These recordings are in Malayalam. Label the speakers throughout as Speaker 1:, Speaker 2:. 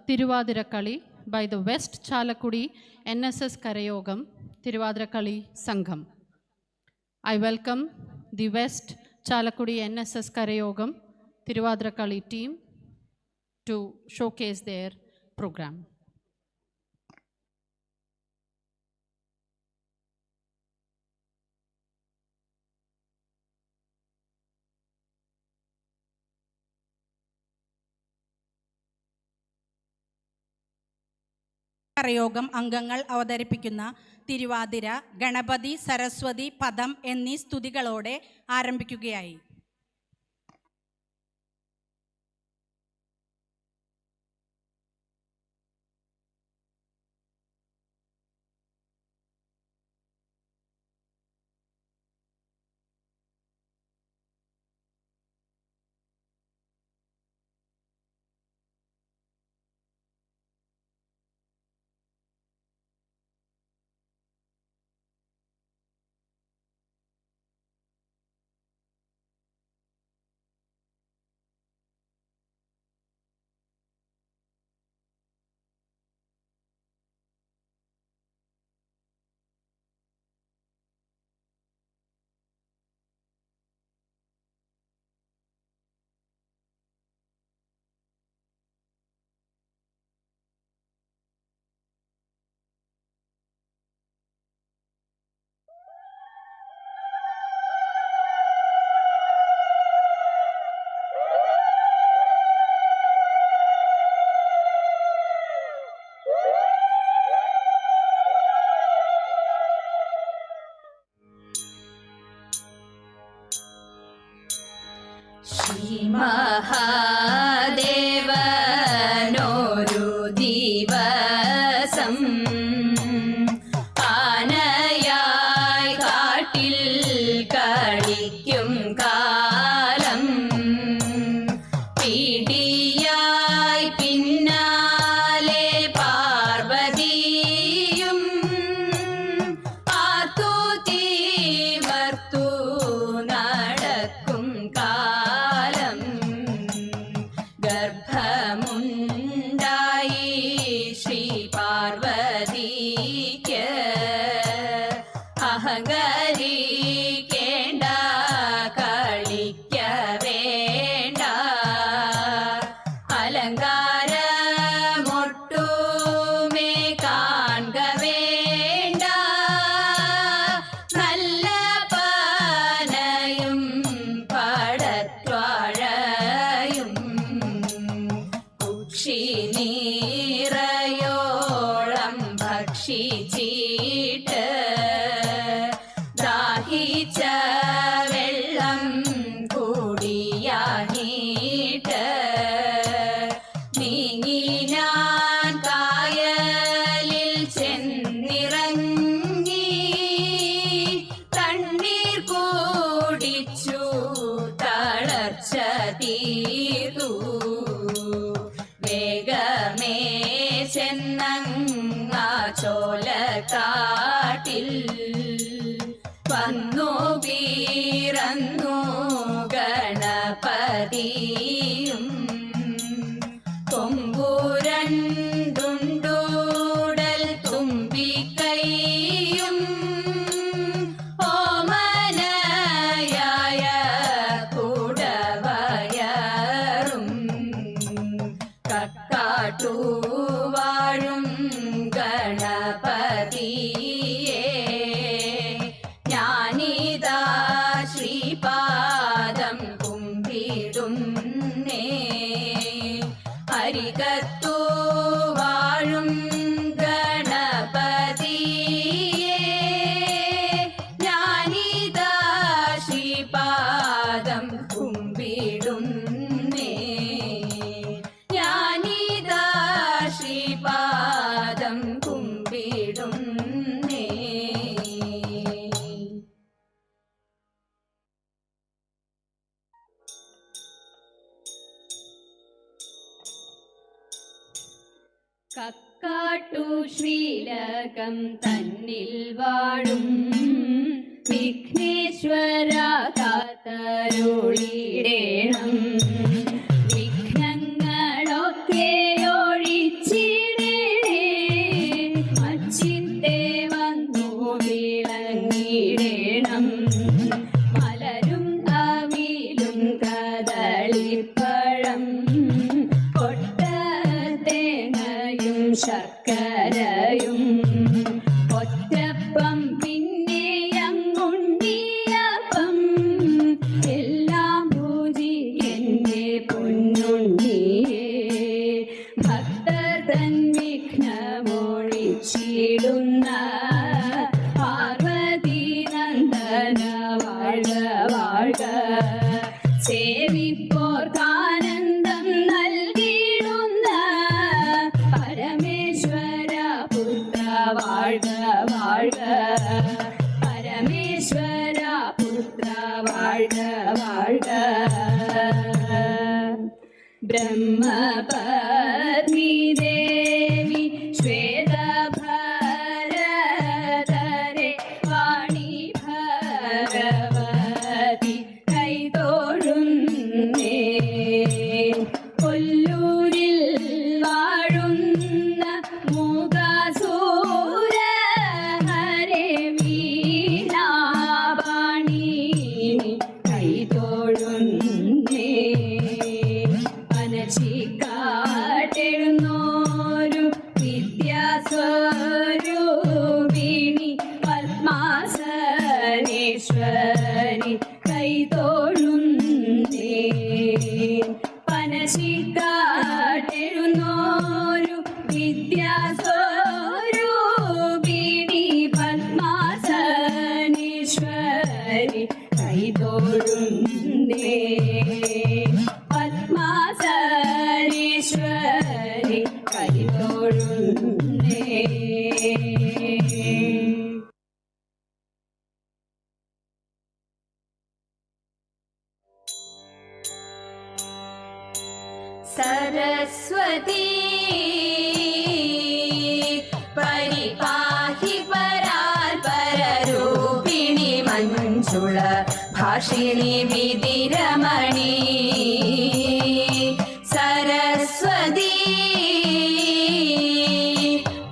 Speaker 1: Tiruvathirakkali by the West Chalakudi NSS Karayogam Tiruvathirakkali Sangham. I welcome the West Chalakudi NSS Karayogam Tiruvathirakkali team to showcase their program.
Speaker 2: കരയോഗം അംഗങ്ങൾ അവതരിപ്പിക്കുന്ന തിരുവാതിര ഗണപതി സരസ്വതി പദം എന്നീ സ്തുതികളോടെ ആരംഭിക്കുകയായി.
Speaker 3: ശ്രീ മഹാദേവനൊരു ദിവസം ആനയായി കാട്ടിൽ കളിക്കും കാലം പിടിയായി പിന്നാലെ പാർവതിയും ആർത്തു തീവർത്തു നടക്കും കാലം ഗർഭമുണ്ടായി ശ്രീ പാർവതിക്ക് അഹങ്കരിക്കേണ്ട കളിക്ക വേണ്ട അലങ്കാരമൊട്ടുമേ കാൺക വേണ്ട നല്ല പാനയും പടത്വാഴയും കുക്ഷി നീറയോളം ഭക്ഷിച്ചിട്ട് ദാഹിച്ച വെള്ളം കുടിയാഞ്ഞിട്ട് നീങ്ങിനാൻ കായലിൽ ചെന്നിറങ്ങി തണ്ണീർ കുടിച്ചു തളർച്ച തീർന്നു വേഗമേ ചെന്നങ്ങ ചോലക്കാട്ടിൽ വന്നു വീറന്നു ഗണപതിയും കൊമ്പുരണ്ടുണ്ടൂടൽ തുമ്പിക്കൈയും ഓമനയായ കുടവയറും കക്കാട്ടു വാഴും ഗണപതിയേ ഞാനിതാ ശ്രീപാദം കുമ്പിടുന്നേ അരികത്തു വാഴും ഗണപതിയേ ഞാനിതാ ശ്രീപാദം കുമ്പിടുന്നേ ഞാനിതാ ശ്രീപാദം കുമ്പിടുന്നേ. കക്കാട്ടു ശ്രീലകം തന്നിൽ വാഴും വിഘ്നേശ്വര കാത്തരുളിടേണം വിഘ്നങ്ങളൊക്കെ ഒഴിച്ച് ശർക്കരയും ഒറ്റപ്പം പിന്നെ അങ്ങുണ്ടിയപ്പം എല്ലാം പൂജിക്കന്റെ പൊന്നുണ്ണിയേ ഭക്തർ തൻ വിഘ്നമൊഴിച്ചിടുന്ന പാർവതി നന്ദന വാഴ്ക വാഴ്ക സേവിപ്പോർക്കാനന്ദം നൽകിടുന്ന പരമേശ്വര പുത്ര വാഴ്ക വാഴ്ക പരമേശ്വര പുത്ര വാഴ്ക വാഴ്ക ബ്രഹ്മപത്നി ദേവി ശ്വേതഭരതരെ വാണി ഭഗവതി കൈതൊഴുന്നേ കൊല്ലൂരിൽ വാഴുന്ന മൂകാസൂര ഹരേ വീണാപാണി കൈതൊഴുന്നേ അനശിക്കാട്ടെഴുന്നോരു വിദ്യാസ്വരൂപിണി പത്മാസനേശ്വരി കൈതൊഴുന്നേ പനശിക്കാട്ടെഴുന്നോരു വിദ്യാസ്വരൂപിണി പത്മാസനേശ്വരി കൈതൊഴുന്നേ പത്മാസനേശ്വരി കൈതൊഴുന്നേ सरस्वती परिपाहि पराल्पररूपिणि मञ्जुळ भाषिणि विधिरमणि सरस्वती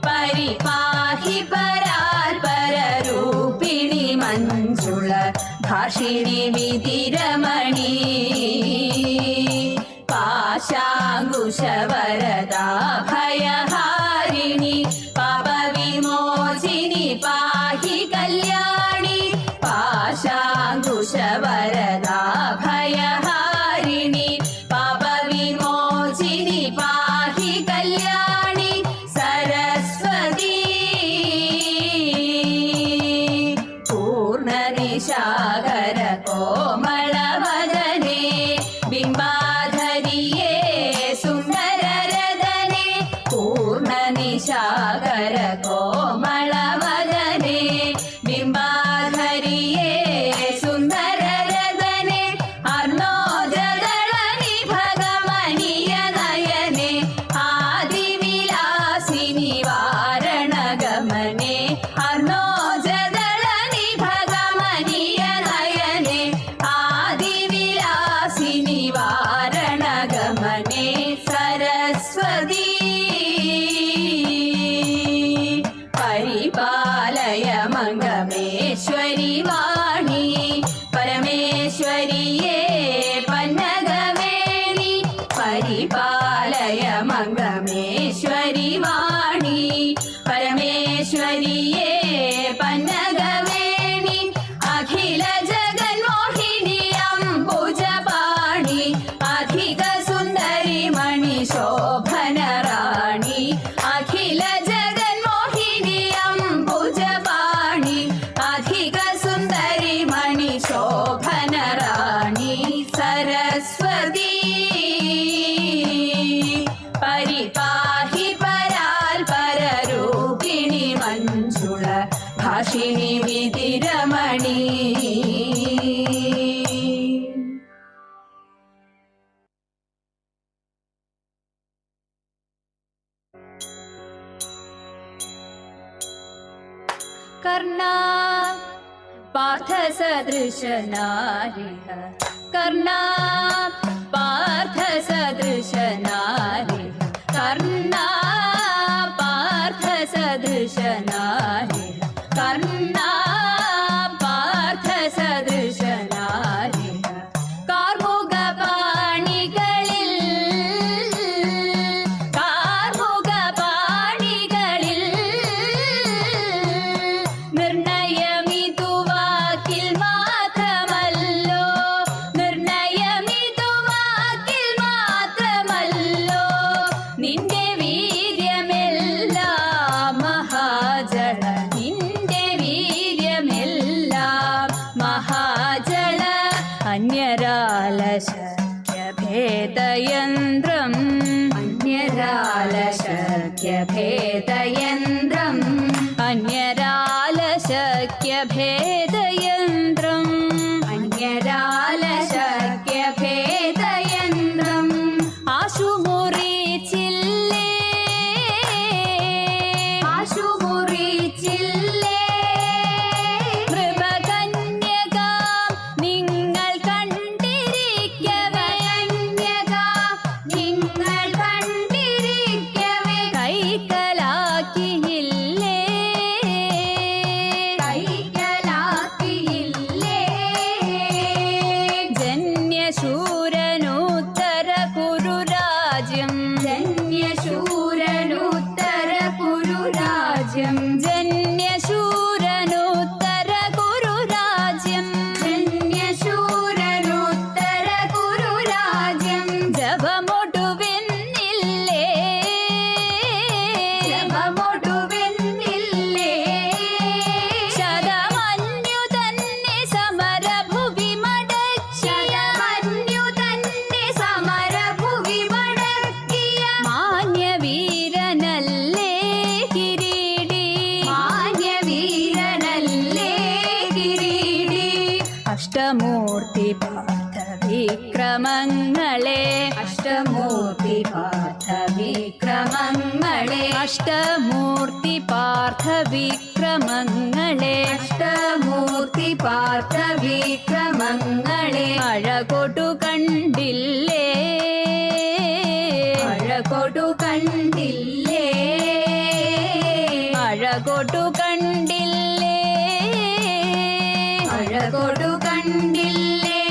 Speaker 3: परिपाहि पराल्पररूपिणि मञ्जुळ भाषिणि विधिरमणि पाशाङ्कुशवरदा भयहारिणि पापविमोचिनि पाहि कल्याणि पाशाङ्कुशवरदा भयहारिणि पापविमोचिनि पाहि कल्याणि सरस्वती पूर्णनिशाकर कोमलवदने बिम्बाधरिये सुन्दररदने पूर्णनिशाकर कोमलवदने बिम्बाधरिये सुन्दररदने अर्णोजदलनि भगमनीयनयने आदिविलासिनि वारणगमने अर्णोजदलनि भगमनीयनयने आदिविलासिनि वारणगमने सरस्वती परिपालय मङ्गमेश्वरि वाणी परमेश्वरिये पन्नगवेणि परिपालय मङ्गमेश्वरि वाणी परमेश्वरिये पन्नगवेणि अखिल जगन्मोहिनी अम्बुजपाणि अधिक सुन्दरि मणि शोभन राणि अखिल जगन्मोहिनी अम्बुजपाणि अधिक सुन्दरि मणि शोभन राणि सरस्वती परिपाहि पराल्पररूपिणि मञ्जुळ भाषिणि विधिरमणि कर्णा पार्थसदृश नारिः कर्णा पार्थसदृश नारिः कर्णा पार्थसदृश नारिः कर्णा पार्थसदृश नारिः कार्मुकपाणिകളിൽ कार्मुकपाणिകളിൽ ശക്യഭേദയന്ത്രം
Speaker 4: അന്യരാലശക്യഭേദയന്ത്രം
Speaker 3: അന്യരാലശക്യഭേദയന്ത്രം
Speaker 4: ആശുമുറിച്ചില്ലേ
Speaker 3: ആശുമുറിച്ചില്ലേ
Speaker 4: കൃപകന്യകാം നിങ്ങൾ കണ്ടിരിക്കവേ
Speaker 3: നിങ്ങൾ കണ്ടിരിക്കവേ
Speaker 4: കൈക്കലാക്കിയില്ലേ
Speaker 3: കൈക്കലാക്കിയില്ലേ
Speaker 4: ജന്യശൂരനുത്തര കുരുരാജ്യം
Speaker 3: ജന്യശൂരനുത്തര കുരുരാജ്യം
Speaker 4: ജന്യശൂരനുത്തര കുരുരാജ്യം
Speaker 3: ജന്യശൂരനുത്തര കുരുരാജ്യം
Speaker 4: ജപമൊടുവെന്നില്ലേ
Speaker 3: ജപമൊടുവെന്നില്ലേ
Speaker 4: ശതമന്യു തന്നെ സമരഭുവി മടക്കിയ
Speaker 3: ശതമന്യു തന്നെ സമരഭുവി മടക്കിയ
Speaker 4: മാന്യവീരനല്ലേ കിരീടി
Speaker 3: മാന്യവീരനല്ലേ കിരീടി
Speaker 4: അഷ്ടമൂർത്തി പാർത്ഥ വിക്രമങ്ങളെ
Speaker 3: അഷ്ടമൂർത്തി പാർത്ഥ വിക്രമങ്ങളെ
Speaker 4: അഷ്ടമൂർത്തി പാർത്ഥ വിക്രമങ്ങളെ
Speaker 3: അഷ്ടമൂർത്തി പാർത്ഥ വിക്രമങ്ങളെ
Speaker 4: അഴകൊടു കണ്ടില്ലേ
Speaker 3: അഴകൊടു കണ്ടില്ലേ
Speaker 4: അഴകൊടു കണ്ടില്ലേ
Speaker 3: അഴകൊടു കണ്ടില്ലേ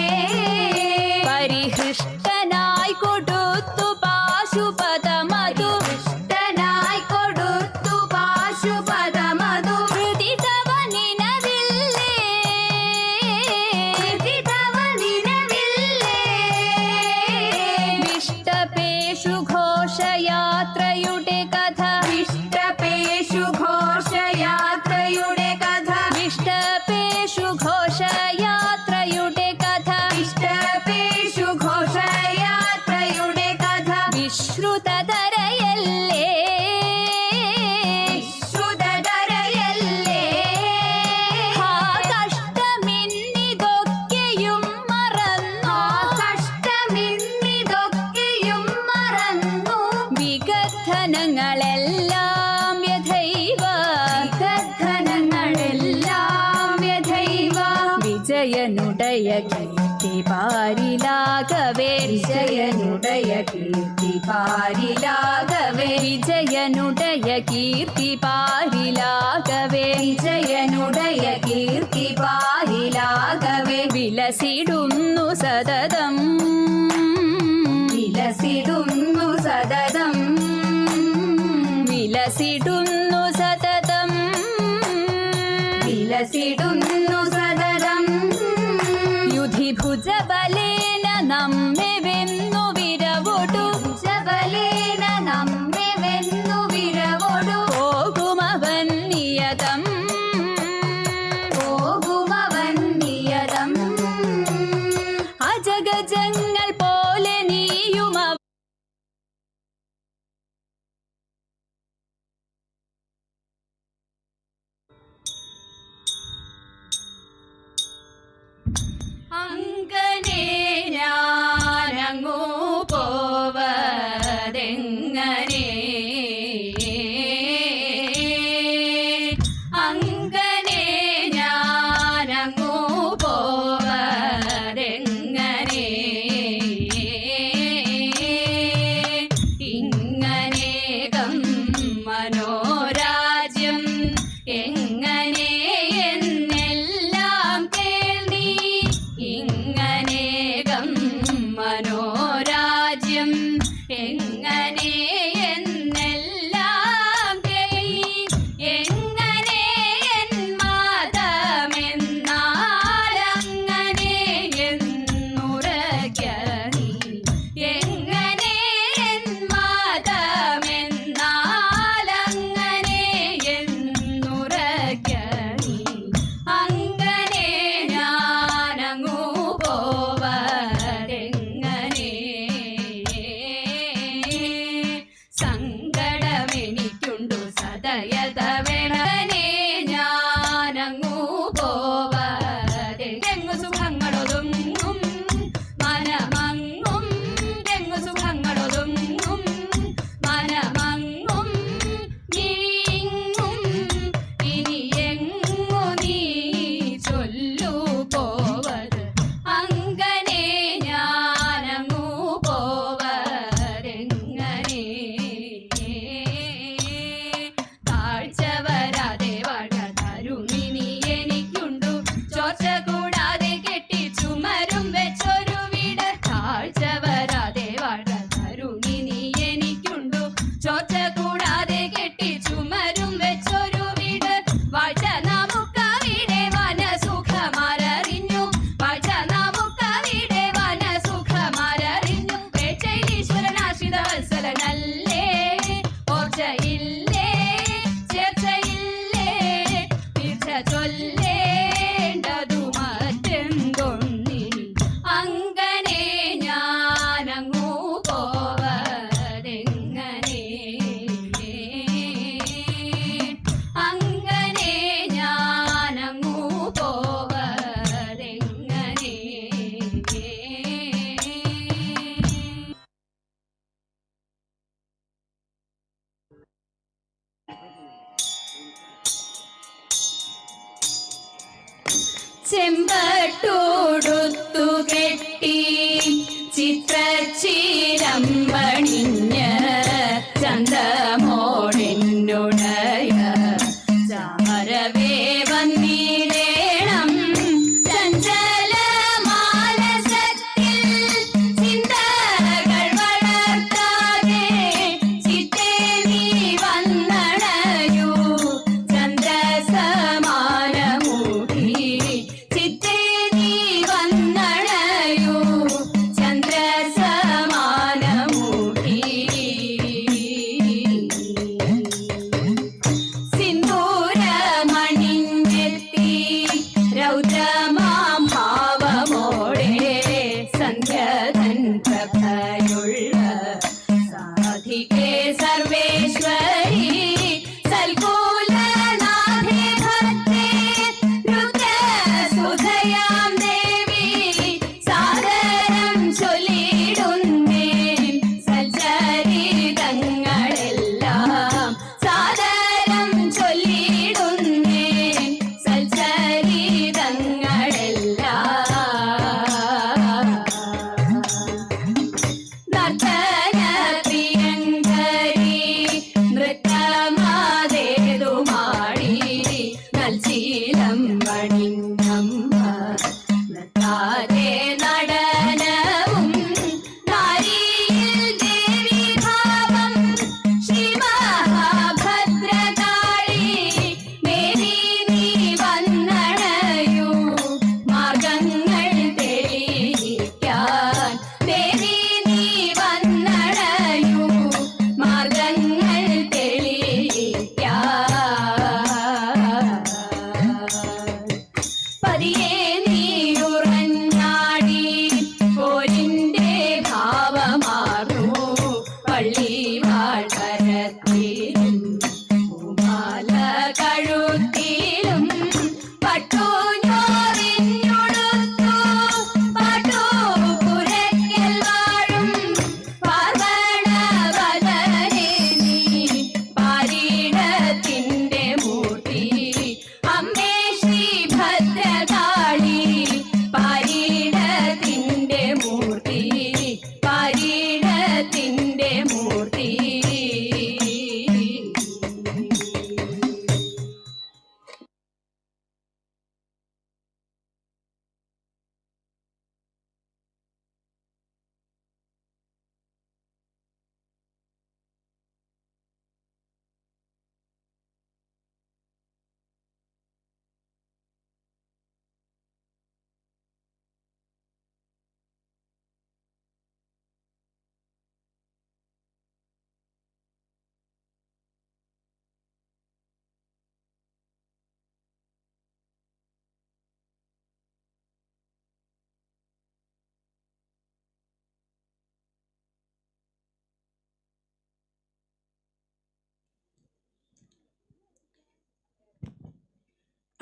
Speaker 4: പരിഹൃഷ്ടനായി കൊടുത്തു പാശുപതമതു
Speaker 3: ഇഷ്ടനായി കൊടുത്തു പാശുപതമതു
Speaker 4: ഹൃദിതവ നിനവില്ലേ
Speaker 3: തവ നിലവില്ലേ
Speaker 4: വിഷ്ടപേഷു ഘോഷയാത്രയുടെ കഥ
Speaker 3: ഇഷ്ടപേഷു ഘോഷയാത്രയുടെ കഥ
Speaker 4: വിഷ്ടപേഷു ഘോഷയാത്രയുടെ കഥ
Speaker 3: ഇഷ്ടപേഷു ഘോഷയാത്രയുടെ കഥ
Speaker 4: വിശ്രുതതരയല്ലേ
Speaker 3: ശ്രുതധരയല്ലേ
Speaker 4: ഹാ കഷ്ടമിന്നിതൊക്കെയും മറന്നു
Speaker 3: കഷ്ടമിന്നിതൊക്കെയും മറന്നു
Speaker 4: വിഗദ്ധനങ്ങളെല്ലാം യഥൈവ
Speaker 3: വിഗദ്ധനങ്ങളെല്ലാം യഥൈവ
Speaker 4: വിജയനുടയ കീർത്തി പാരിലാകവേ
Speaker 3: വിജയനുടയ കീർത്തി പാരിലാകവേ
Speaker 4: വിജയനുടയ കീർത്തി പാരിലാകവേ
Speaker 3: വിജയനുടയ കീർത്തി പാരിലാകവേ
Speaker 4: വിലസിടുന്നു സതതം
Speaker 3: വിലസിടുന്നു സതതം
Speaker 4: വിലസിടുന്നു സതതം
Speaker 3: വിലസിടുന്നു സതതം
Speaker 4: യുധിഭുജബലേന നമ്മെ വെന്നു വിരവൊടു
Speaker 3: ജബലേന നമ്മെ വെന്നു വിരവൊടു
Speaker 4: പോകുമവൻ നിയതം
Speaker 3: പോകുമവൻ നിയതം
Speaker 4: അജഗജങ്ങൾ പോലെ നീയും
Speaker 3: അങ്കനെ ഞാനങ്ങു പോവതെങ്ങനെ അങ്കനെ ഞാനങ്ങു പോവതെങ്ങനെ ഇങ്ങനേകം മനോരാജ്യം എങ്ങനെ എന്നെല്ലാം കേൾവി ഇങ്ങനെ ഹൃദയത വേണനെ ഞാനങ്ങു പോവതെ എങ്ങു സുഖങ്ങളൊതുങ്ങും മനമങ്ങും എങ്ങു സുഖങ്ങളൊതുങ്ങും മനമങ്ങും നീങ്ങും ഇനി എങ്ങു നീ ചൊല്ലു പോവത് അങ്ങനെ ഞാനങ്ങു പോവതെങ്ങനെ താഴ്ച വരാതെ വഴ തരുമിനി എനിക്കുണ്ടു ചോർച്ച കൂടാതെ കെട്ടി ചുമരും വെച്ചൊരു വീട് താഴ്ച വരാതെ വഴ തരുമിനി എനിക്കുണ്ടു ചോർച്ച കൂടാതെ കെട്ടി ചുമരും വെച്ചൊരു വീട് വാഴ്ച നമുക്കവിടെ വനസുഖമാരറിഞ്ഞു വാഴ്ച നമുക്കവിടെ വനസുഖമാരറിഞ്ഞു പേച്ചയിൽ ഈശ്വരനാശ്രിത വത്സലനല്ലേ ഓർച്ചയില്ലേ ചേർച്ചയില്ലേ തീർച്ച ചൊല്ലേണ്ടതു മറ്റെന്തൊന്നിനി അങ്ങനെ ഞാനങ്ങു പോവതെങ്ങനെ അങ്ങനെ ഞാനങ്ങു പോവതെങ്ങനെ ചെമ്പട്ടോടുത്തു കെട്ടി ചിത്രച്ചീരം പണിഞ്ഞ് ചന്തമോടെന്നുടയ ചാരവേ വന്നിടേണം ചഞ്ചല മാനസത്തിൽ ചിന്തകൾ വളർത്താതെ ചിത്തേ നീ വന്നണയൂ ചന്ദ്രസമാനമൂടി ചിത്തേ നീ വന്നണയൂ ചന്ദ്രസമാനമൂടി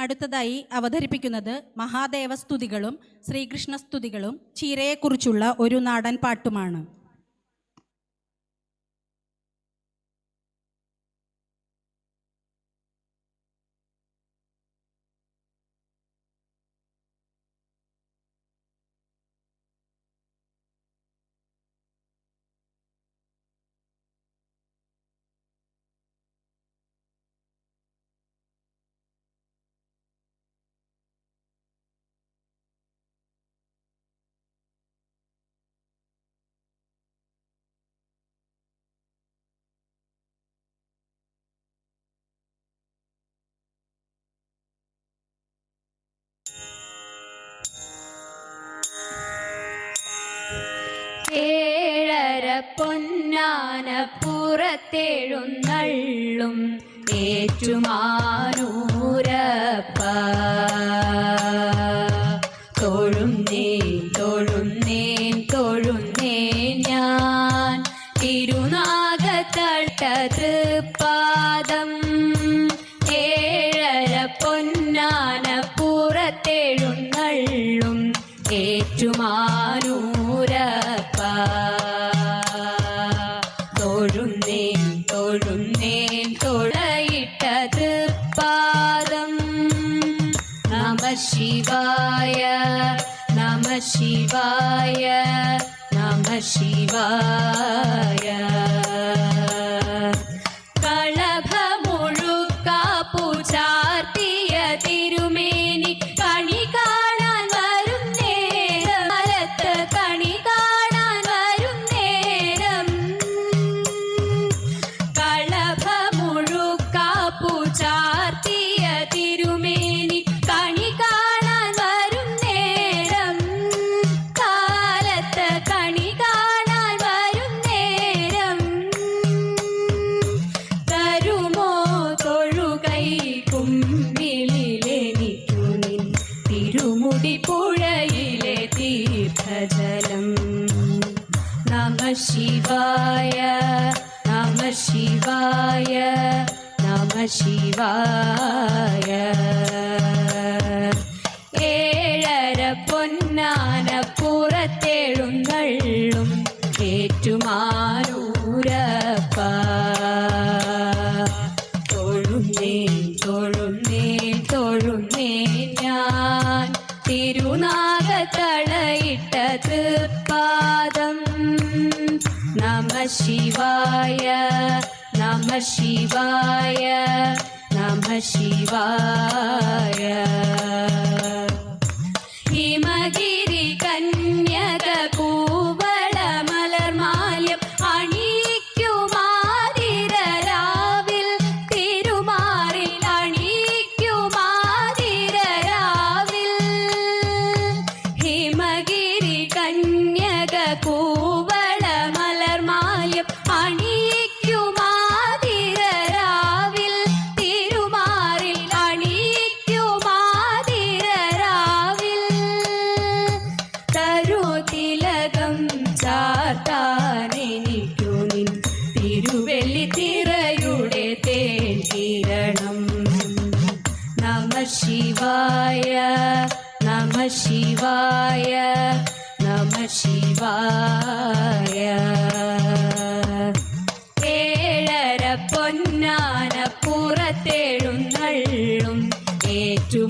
Speaker 2: അടുത്തതായി അവതരിപ്പിക്കുന്നത് മഹാദേവസ്തുതികളും ശ്രീകൃഷ്ണസ്തുതികളും ചീരയെക്കുറിച്ചുള്ള ഒരു നാടൻ പാട്ടുമാണ്.
Speaker 3: ഏഴര പൊന്നാന പുറത്തെഴുന്നള്ളും ഏറ്റുമാനൂരപ്പ തൊഴുന്നേൻ തൊഴുന്നേൻ തൊഴുന്നേൻ ഞാൻ തിരുനാഗത്തട്ട തൃപ്പാദം. ഏഴര പൊന്നാന പുറത്തെഴുന്നള്ളും ഏറ്റുമാനൂരപ്പ തൊഴുന്നേൻ തൊഴുന്നേൻ തൊഴയിട്ട തൃപ്പാദം. നമഃ ശിവായ നമഃ ശിവായ നമഃ ശിവായ. കളഭമുഴുക്കാപ്പു ചാർത്തിയ തിരുമേനി കണി കാണാൻ വരും നേരം, മലത്ത് കണി കാണാൻ വരും നേരം. കളഭമുഴുക്കാപ്പു ചാർത്തിയ തിരുമേനി കണി കാണാൻ വരും നേരം, കാലത്ത് കണി കാണാൻ വരും നേരം. തരുമോ തൊഴുകൈ കുമ്പിളിലെനിക്കു നിൻ തിരുമുടി പുഴയിലെ തീർത്ഥജലം. നമഃ ശിവായ നമഃ ശിവായ നമഃ ശിവായ. ഏഴര പൊന്നാന പുറത്തെഴുന്നള്ളും ഏറ്റുമാനൂരപ്പ തൊഴുന്നേൻ തൊഴുന്നേൻ തൊഴുന്നേൻ ഞാൻ തിരുനാഗത്തളയിട്ട തൃപ്പാദം. നമഃ ശിവായ നമഃ ശിവായ നമഃ ശിവായ. ഹിമഗിരി കന്യക കൂവള മലർമാല്യം അണിയിക്കുമാതിരരാവിൽ, തിരുമാറിൽ അണിയിക്കുമാതിരരാവിൽ. ഹിമഗിരി കന്യക കൂവള മലർമാല്യം അണിയിക്കുമാതിരരാവിൽ, തിരുമാറിൽ അണിയിക്കുമാതിരരാവിൽ. തരൂ തിലകം ചാർത്താനെനിക്കു നിൻ തിരുവെള്ളി തിറയുടെ തേൻ കിരണം. നമഃ ശിവായ നമഃ ശിവായ നമഃ ശിവായ. ഏഴര പൊന്നാന പുറത്തെഴുന്നള്ളും ഏറ്റുമാനൂരപ്പ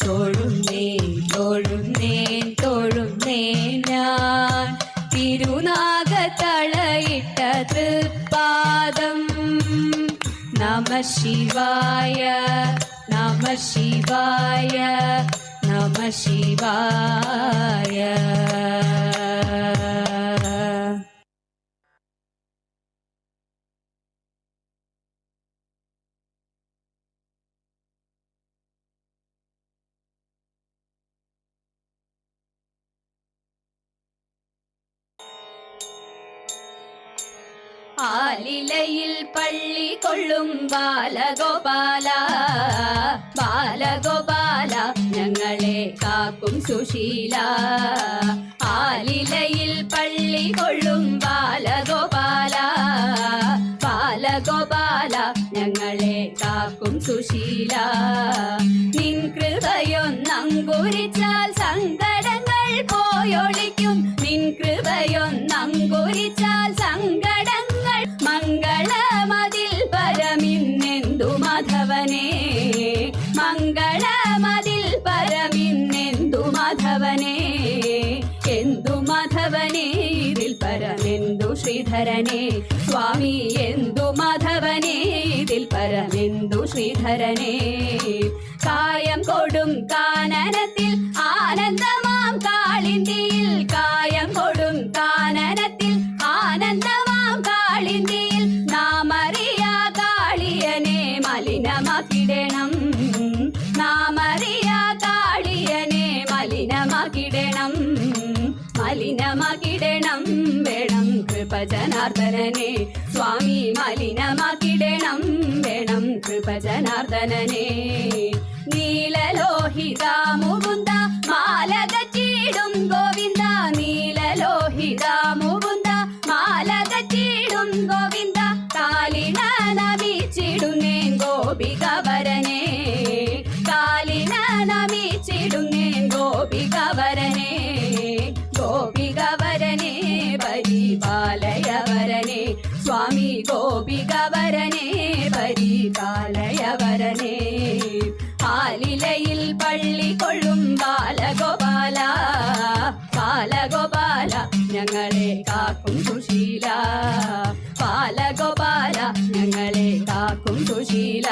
Speaker 3: തൊഴുന്നേൻ തൊഴുന്നേൻ തൊഴുന്നേൻ ഞാൻ തിരുനാഗത്തളയിട്ട തൃപ്പാദം. നമഃ ശിവായ നമഃ ശിവായ നമഃ ശിവായ. ആലിലയിൽ പള്ളി കൊള്ളും ബാലഗോപാല ബാലഗോപാല ഞങ്ങളെ കാക്കും സുശീല. ആലിലയിൽ പള്ളി കൊള്ളും ബാലഗോപാല ബാലഗോപാല
Speaker 4: സുശീല. നിൻ കൃപയൊന്നങ്കുരിച്ചാൽ സങ്കടങ്ങൾ പോയൊളിക്കും. നിൻ കൃപയൊന്നങ്കുരിച്ചാൽ സങ്കടങ്ങൾ മംഗളമതിൽ പരമിന്നെന്തു മാധവനേ. മംഗളമതിൽ പരമിന്നെന്തു മാധവനേ. എന്തു മാധവനേ ഇതിൽ പരമെന്തു ശ്രീധരനേ. സ്വാമി എന്തു മാധവനേ ഇതിൽ പരമെന്തു ശ്രീധരനേ. കായം കൊടും കാനനത്തിൽ ആനന്ദമാം കാളിന്തിയിൽ. കായം കൊടും കാനനത്തിൽ ആനന്ദമാം കാളിന്തിയിൽ. നാമറിയാ കാളിയനെ മലിനമാക്കിടണം. നാമറിയാ കാളിയനെ മലിനമാക്കിടണം. മലിനമാക്കിടണം വേണം കൃപജനാർദ്ദനനെ. സ്വാമി മലിനമാക്കിടണം വേണം കൃപജനാർദ്ദനനെ. നീലലോഹിത മുകുന്ദ മാലകച്ചിടും ഗോവിന്ദ. നീലലോഹിത മുകുന്ദ മാലകച്ചിടും ഗോവിന്ദ. കാലിന നമിച്ചിടുന്നേൻ ഗോപികവരനെ. കാലിന നമിച്ചിടുന്നേൻ ഗോപികവരനെ. ഗോപികവരനെ പരിപാലയവരനെ. സ്വാമി ഗോപികവരനെ പരിപാലയവരനെ. ആലിലയിൽ പള്ളി കൊള്ളും ബാലഗോപാല. ബാലഗോപാല ഞങ്ങളെ കാക്കും സുശീല. ബാലഗോപാല ഞങ്ങളെ കാക്കും സുശീല.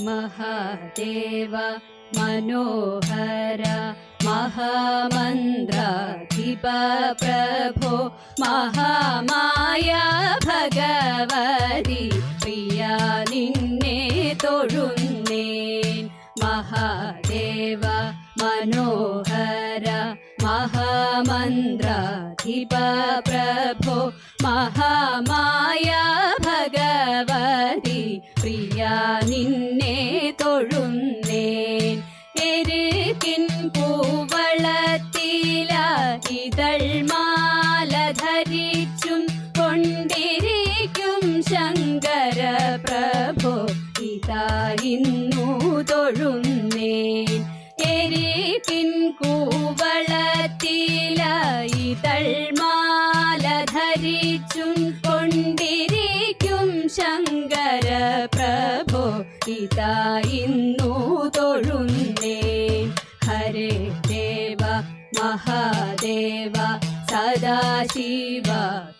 Speaker 4: മഹാദേവ മനോഹര മഹാമന്ത്രാധിപ പ്രഭോ. മഹാമായ ഭഗവതി പ്രിയ നിന്നെ തൊഴുന്നേൻ. മഹാദേവ മനോഹര മഹാമന്ത്രാധിപ പ്രഭോ. മഹാമായ ഭഗവതി പ്രിയ നിന്നെ തൊഴുന്നേൻ. എരുകിൻ പൂവളത്തില ഇതൾ മാല ധരിച്ചും കൊണ്ടിരിക്കും ശങ്കര പ്രഭോ. ഇതാ ഇന്നു തൊഴുന്നേൻ. എരുകിൻ കൂവളത്തില ഇതൾ മാല ധരിച്ചും കൊണ്ടിരിക്കും ശങ്കര പ്രഭോ. ഇതാ ഇന്നു തൊഴുന്നേൻ. ഹരേ ദേവ മഹാദേവ സദാശിവ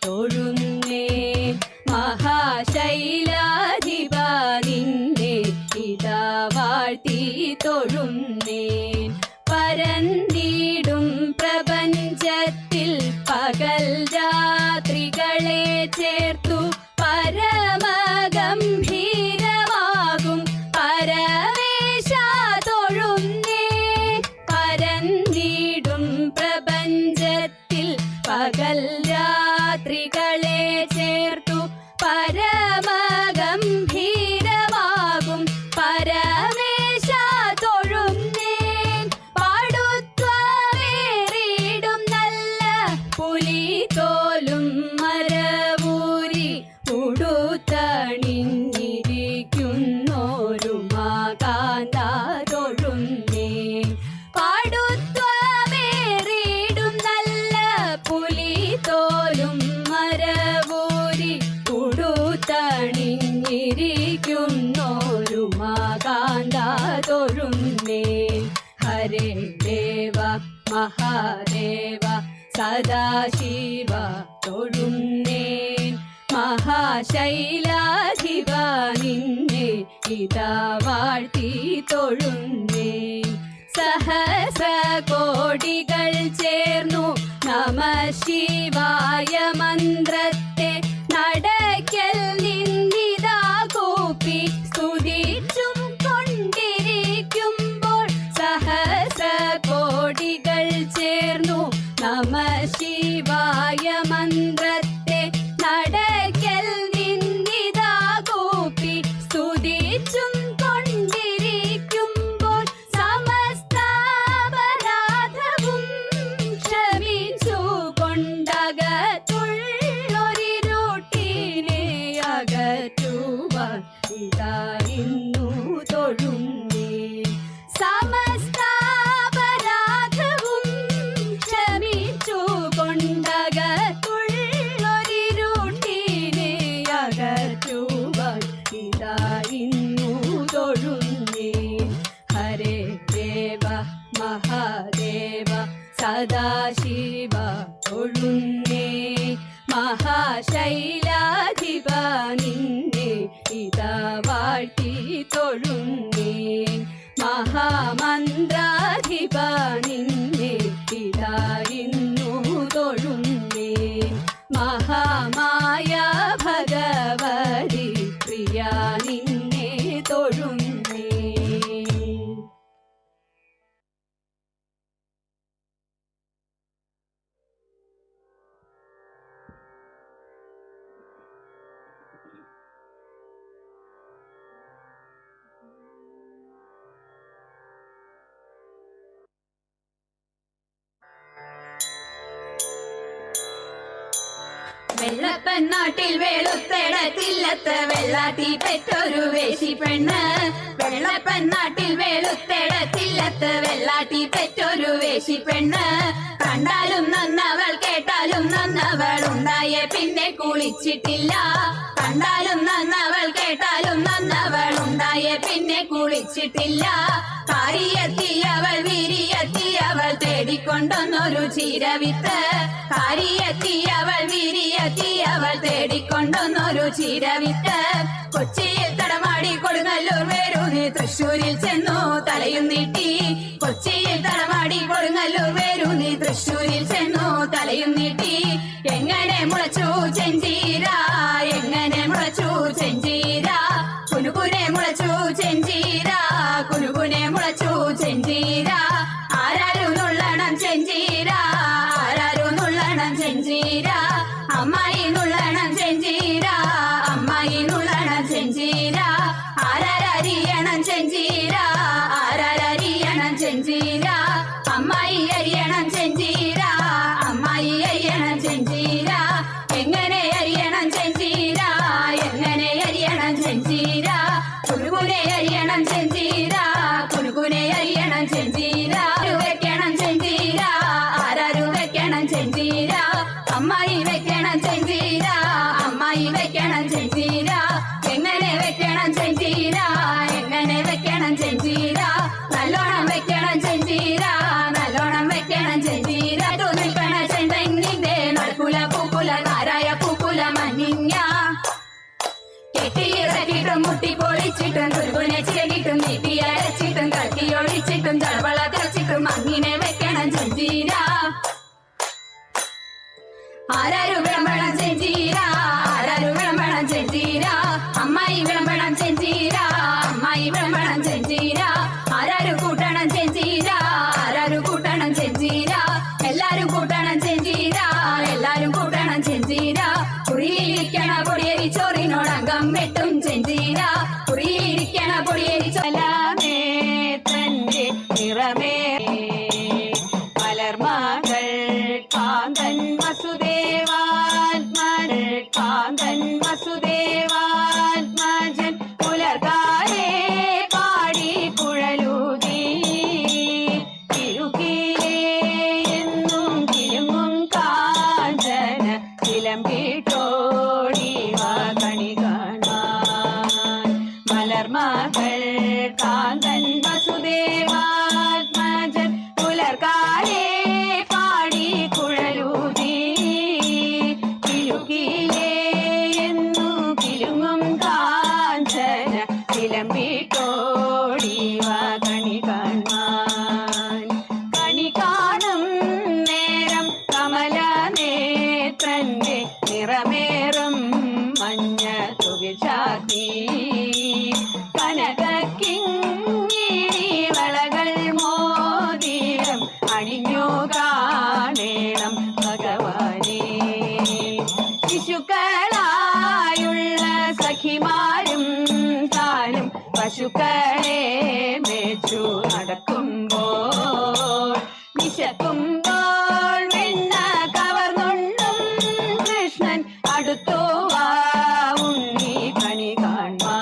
Speaker 4: തൊഴുന്നേൻ. മഹാശൈലാധിപ നിന്നെ ഇതാ വാഴ്ത്തി തൊഴുന്നേൻ. പരന്നിടും പ്രപഞ്ചത്തിൽ പകൽ രാത്രികളെ ചേർത്തു പരമഗംഭീരമാകും പരമേശ തൊഴുന്നേൻ. പരന്നിടും പ്രപഞ്ചത്തിൽ പകൽ രാത്രികളെ ചേർത്തു പരമഗംഭീരമാകും പരമേശ തൊഴുന്നേൻ. പാടുത്വമേറിടും നല്ല പുലിതോലും മരവൂരി ഉടുത്തണിഞ്ഞിരിക്കുന്നോരു മാകാന്ത തൊഴുന്നേൻ. പാടുത്വമേറിടും നല്ല പുലിതോലും മരവൂരി ഉടുത്തണിഞ്ഞിരിക്കുന്നോരു മാകാന്ത തൊഴുന്നേൻ. ഹരേ ദേവ മഹാദേവ സദാശിവ തൊഴുന്നേൻ. മഹാശൈലാധിപ നിന്നെ ഇതാ വാഴ്ത്തി തൊഴുന്നേൻ. സഹസ്രകോടികൾ ചേർന്നു നമ ശിവായ മന്ത്രത്തെ നടക്കൽ നിന്നിതാ കൂപ്പി സ്തുതിച്ചും കൊണ്ടിരിക്കുമ്പോൾ സഹ തൊഴുവാൻ ഇതാ ഇന്നു തൊഴുന്നേ. സമസ്താപരാധവും ക്ഷമിച്ചു കൊണ്ടകത്തുള്ളൊരിരുട്ടിനെ അകറ്റുവാൻ ഇതാ ഇന്നു തൊഴുന്നേ. ഹരേ ദേവ മഹാദേവ സദാശിവ തൊഴുന്നേ. മഹാശൈലാധിപ നിന്നെ ഇതാ വാഴ്ത്തി തൊഴുന്നേ. മഹാമന്ത്രാധിപ നിന്നെ ഇതാ ഇന്നു തൊഴുന്നേ. മഹാമായ ഭഗവതി പ്രിയ നിന്നെ തൊഴുന്നേ. വെള്ളപ്പെണ്ണാട്ടിൽ വെളുത്തെടത്തില്ലത്ത് വെള്ളാട്ടി പെറ്റൊരു വേശി പെണ്ണ്. വെള്ളപ്പെണ്ണാട്ടിൽ വെളുത്തെടത്തില്ലത്ത് വെള്ളാട്ടി പെറ്റൊരു വേശി പെണ്ണ്. കണ്ടാലും നന്നവൾ കേട്ടാലും നന്നവൾ ഉണ്ടായേ പിന്നെ കുളിച്ചിട്ടില്ല. കണ്ടാലും നന്നവൾ കേട്ടാലും നന്നവൾ ഉണ്ടായേ പിന്നെ കുളിച്ചിട്ടില്ല. കാരിയെത്തിയവൾ വിരിയെത്തിയവൾ തേടിക്കൊണ്ടൊന്നൊരു ചീരവിത്ത്. കാരിയെത്തിയവൾ വിരിയെത്തിയവൾ തേടിക്കൊണ്ടൊന്നൊരു ചീരവിത്ത്. കൊച്ചിയിൽ തടമാടി കൊടുങ്ങല്ലൂർ വേരൂന്നി തൃശ്ശൂരിൽ ചെന്നു തലയും നീട്ടി. കൊച്ചിയിൽ തടമാടി കൊടുങ്ങല്ലൂർ വേരൂന്നി തൃശ്ശൂരിൽ ചെന്നു തലയും നീട്ടി. എങ്ങനെ മുളച്ചു ചെഞ്ചീര, എങ്ങനെ മുളച്ചു ചെഞ്ചീര, കുനുകുനെ മുളച്ചു ചെഞ്ചീര, കുനുകുനെ മുളച്ചു ചെഞ്ചീര. ആരാരും നുള്ളണം ചെഞ്ചീര, ആരാരും നുള്ളണം ചെഞ്ചീര. അമ്മായി നുള്ളണം ചെഞ്ചീര, അമ്മായി നുള്ളണം ചെഞ്ചീര. ആരാരരിയണം ചെഞ്ചീര, ആരാരരിയണം ചെഞ്ചീര. അമ്മായി അരിയണം ചെഞ്ചീര, അമ്മായി അരിയണം ചെഞ്ചീര. എങ്ങനെ അരിയണം ചെഞ്ചീര, എങ്ങനെ അരിയണം ചെഞ്ചീര. കുനുകുനെ അരിയണം ചെഞ്ചീര, കുനുകുനെ അരിയണം ചെഞ്ചീര. വെക്കണം ചെഞ്ചീര, ആരാരു വെക്കണം ചെഞ്ചീര. അമ്മായി വെക്കണം ചെഞ്ചീര, അമ്മായി വെക്കണം ചെഞ്ചീര. എങ്ങനെ വെക്കണം ചെഞ്ചീര, എങ്ങനെ വെക്കണം ചെഞ്ചീര. നല്ലോണം വെക്കണം ചെഞ്ചീര, നല്ലോണം വെക്കണം ചെഞ്ചീര. നിൽക്കണ ചെണ്ടെങ്ങിന്റെ നടക്കുല പൂക്കുല നാരായ പൂക്കുല മഞ്ഞിങ്ങ. കെട്ടിയിറക്കിട്ടും മുട്ടിപ്പൊളിച്ചിട്ടും കുരുകുനെ ചിരകിട്ടും നീട്ടി അരച്ചിട്ടും കട്ടിയൊഴിച്ചിട്ടും ചളവള തിളച്ചിട്ടും അങ്ങനെ വെക്കണം ചെഞ്ചീര. ആരാരു വിളമ്പണം ചെഞ്ചീര, ആരാരു വിളമ്പണം ചെഞ്ചീര. അമ്മായി വിളമ്പണം ചെഞ്ചീര, അമ്മായി വിളമ്പണം ചെഞ്ചീര. ആരാരു കൂട്ടണം ചെഞ്ചീര, ആരാരു കൂട്ടണം ചെഞ്ചീര. എല്ലാരും കൂട്ടണം ചെഞ്ചീര, എല്ലാരും കൂട്ടണം ചെഞ്ചീര. കുറിയിലിരിക്കണ പൊടിയേരി ചോറിനോടങ്കം വെട്ടും ചെഞ്ചീര. കുറിയിലിരിക്കണ പൊടിയേരി ചോലമേ തന്റെ നിറമേ മലർമകൾ കാന്തൻ വസുദേവാത്മൻ കാന്തൻ വസുദേവാത്മജൻ പുലർകാലേ പാടി കുഴലൂതി. കിലുകിലേ എന്നും കിലുങ്ങും കാഞ്ചന ചിലമ്പിട്ടോടിവ കണി കാണാൻ. മലർമകൾ കാന്തൻ വസുദേവാത്മജൻ പുലർകാലേ പാടി കുഴലൂതി. കിലുകിലേ എന്നു കിലുങ്ങും കാഞ്ചന ചിലമ്പിട്ടോടിവ കണി കാണാൻ. കണി കാണും നേരം കമല നേത്രന്റെ നിറമേറും മഞ്ഞ തുകിൽ ചാത്തി. കനകിങ്ങിണി വളകൾ മോതിരം അണിഞ്ഞു കാണേണം ഭഗവാനെ. ശിശുക്കളായുള്ള സഖിമാരും താനും പശുക്കളെ മേച്ചു നടക്കുമ്പോൾ വിശക്കുമ്പോൾ വെണ്ണ കവർന്നുണ്ണും കൃഷ്ണൻ അടുത്തു വാ ഉണ്ണി കണി കാൺമാൻ.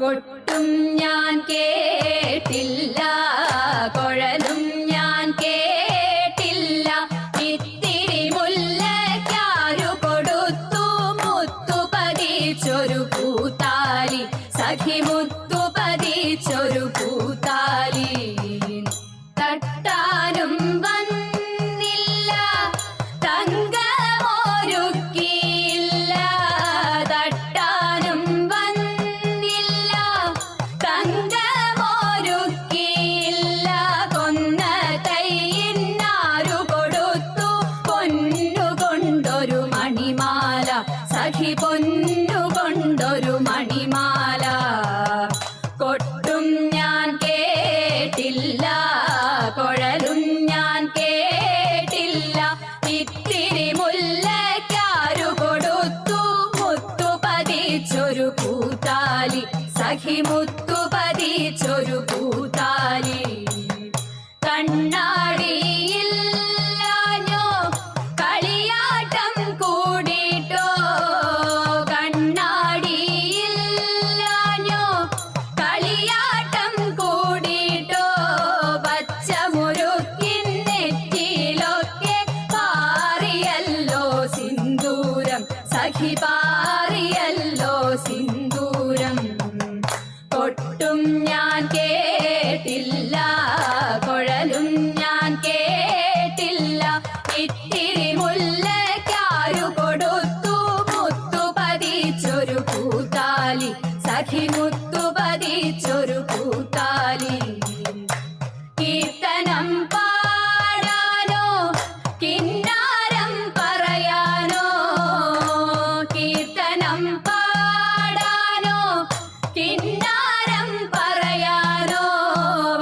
Speaker 4: കൊട്ടും ഞാൻ കേട്ടില്ല, കുഴലും ഞാൻ കേട്ടില്ല. ഇത്തിരി മുല്ലയ്ക്കാരു കൊടുത്തു മുത്തു പതിച്ചൊരു പൂത്താലി, സഖി മുത്തു പതിച്ചൊരു പൂത്താലി. തട്ടാനും വന്നില്ല, തങ്കമൊരുക്കിയില്ല. തട്ടാനും വന്നില്ല, തങ്കമൊരുക്കിയില്ല. കൊന്ന തൈയിനാരു കൊടുത്തു പൊന്നുകൊണ്ടൊരു മണിമാല, സഖി പൊന്നുകൊണ്ടൊരു മണിമാല. കൊട്ടും ഞാൻ കേട്ടില്ല, കുഴലും ഞാൻ കേട്ടില്ല. ഇത്തിരി മുല്ലയ്ക്കാരു കൊടുത്തു മുത്തു പതിച്ചൊരു പൂത്താലി, സഖി മുത്തു പതിച്ചൊരു പൂത്താലി. കണ്ണാടിയില്ലാഞ്ഞോ കളിയാട്ടം കൂടിട്ടോ, കണ്ണാടിയില്ലാഞ്ഞോ കളിയാട്ടം കൂടിട്ടോ. പച്ചമുരുക്കിൻ നെറ്റിയിലൊക്കെ പാറിയല്ലോ സിന്ദൂരം, സഖി പാറിയല്ലോ സിന്ദൂരം. കൊട്ടും ഞാൻ കേട്ടില്ല, കുഴലും ഞാൻ കേട്ടില്ല. ഇത്തിരി മുല്ലയ്ക്കാരു കൊടുത്തു മുത്തു പതിച്ചൊരു പൂത്താലി, സഖി മുത്തു പതിച്ചൊരു പൂത്താലി. കീർത്തനം പാടാനോ കിന്നാരം പറയാനോ, കീർത്തനം പാടാനോ കിന്നാരം പറയാനോ.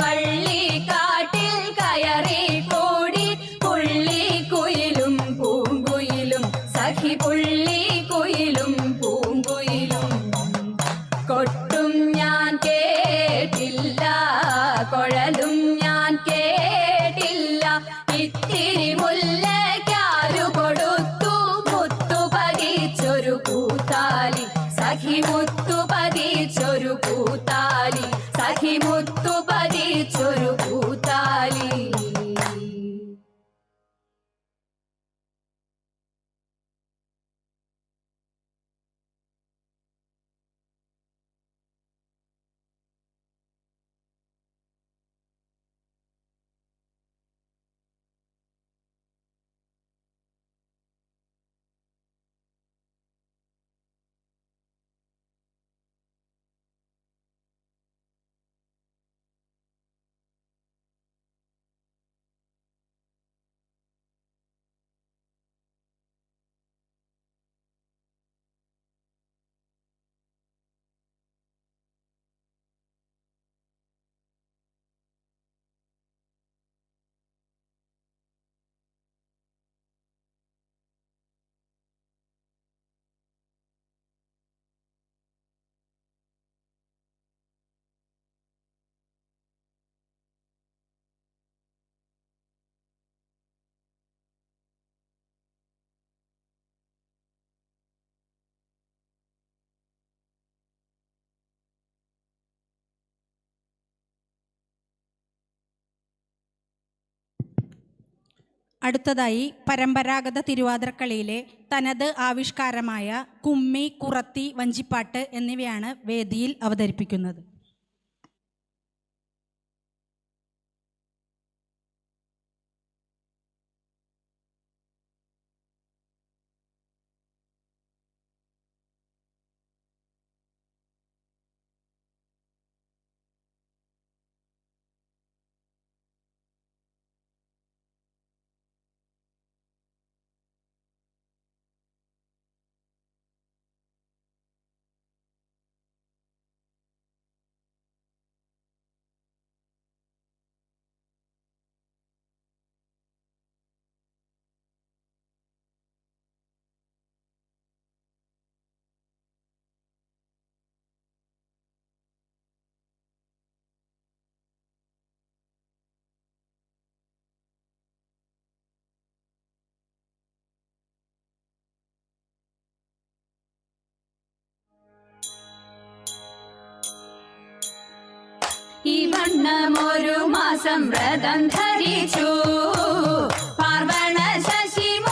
Speaker 4: വള്ളിക്കാട്ടിൽ കയറി കൂടി പുള്ളിക്കുയിലും പൂങ്കുയിലും, സഖി പുള്ളിക്കുയിലും പൂങ്കുയിലും. കൊട്ടും ഞാൻ കേട്ടില്ല, കുഴലും ഞാൻ കേട്ടില്ല. ഇത്തിരി മുല്ലയ്ക്കാരു കൊടുത്തു മുത്തു പതിച്ചൊരു പൂത്താലി, സഖി മുത്തു പതിച്ചൊരു പൂത്താലി, സഖി മുത്തു പതിച്ചൊരു പൂത്താലി.
Speaker 2: അടുത്തതായി പരമ്പരാഗത തിരുവാതിരക്കളിയിലെ തനത് ആവിഷ്കാരമായ കുമ്മി, കുറത്തി, വഞ്ചിപ്പാട്ട് എന്നിവയാണ് വേദിയിൽ അവതരിപ്പിക്കുന്നത്.
Speaker 4: ഈ വണ്ണമൊരു മാസം വ്രതം ധരിച്ചു പാർവണ ശശിമുഖിമാരെല്ലാരും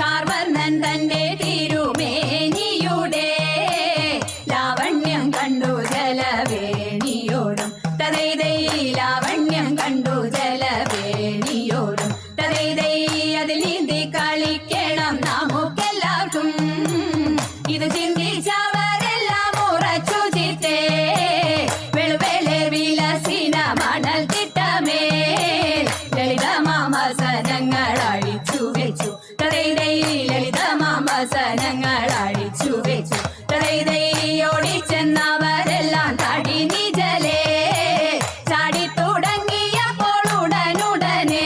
Speaker 4: കാർവർണ്ണൻ തന്റെ തിരുമേനിയുടെ ലാവണ്യം കണ്ടു ജലവേണിയോടും തതൈതൈ ലാവണ്യം കണ്ടു ജലവേണിയോടും തതൈതൈ അതിൽ നീന്തി കളിക്കണം നമുക്കെല്ലാവർക്കും ഇത് ചിന്തിച്ചവരെല്ലാം ഉറച്ചു ചിത്തേ വെളുവേലെ വിലസിന മണൽ തിട്ടമേൽ ലളിതമാമസനങ്ങൾ അഴിച്ചു വെച്ചു തതൈതൈ ലളിതമാമസനങ്ങൾ അഴിച്ചു വെച്ചു തതൈതൈ ഓടിച്ചെന്നവരെല്ലാം തടി നിജലേ ചാടി തുടങ്ങിയപ്പോൾ ഉടനുടനെ